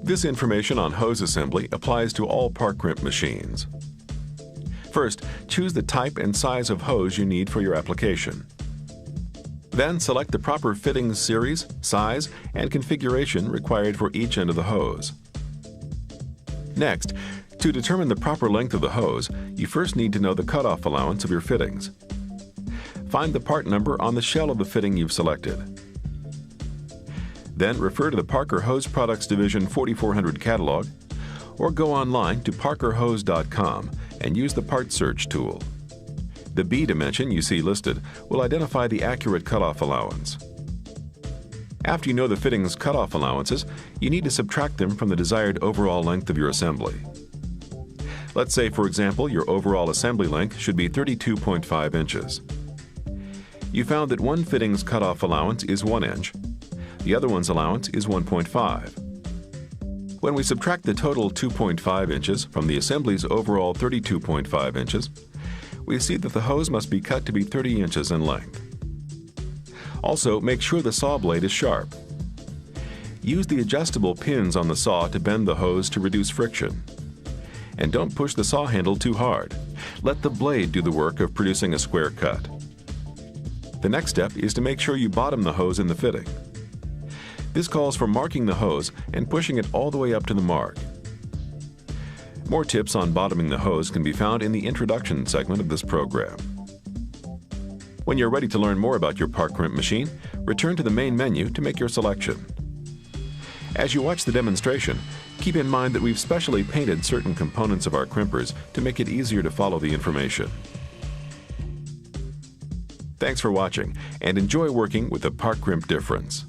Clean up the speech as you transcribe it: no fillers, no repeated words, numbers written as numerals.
This information on hose assembly applies to all Parkrimp machines. First, choose the type and size of hose you need for your application. Then select the proper fittings series, size, and configuration required for each end of the hose. Next, to determine the proper length of the hose, you first need to know the cutoff allowance of your fittings. Find the part number on the shell of the fitting you've selected. Then refer to the Parker Hose Products Division 4400 catalog or go online to parkerhose.com and use the part search tool. The B dimension you see listed will identify the accurate cutoff allowance. After you know the fitting's cutoff allowances, you need to subtract them from the desired overall length of your assembly. Let's say, for example, your overall assembly length should be 32.5 inches. You found that one fitting's cutoff allowance is 1 inch. The other one's allowance is 1.5. When we subtract the total 2.5 inches from the assembly's overall 32.5 inches, we see that the hose must be cut to be 30 inches in length. Also, make sure the saw blade is sharp. Use the adjustable pins on the saw to bend the hose to reduce friction. And don't push the saw handle too hard. Let the blade do the work of producing a square cut. The next step is to make sure you bottom the hose in the fitting. This calls for marking the hose and pushing it all the way up to the mark. More tips on bottoming the hose can be found in the introduction segment of this program. When you're ready to learn more about your Parkrimp machine, return to the main menu to make your selection. As you watch the demonstration, keep in mind that we've specially painted certain components of our crimpers to make it easier to follow the information. Thanks for watching, and enjoy working with the Parkrimp difference.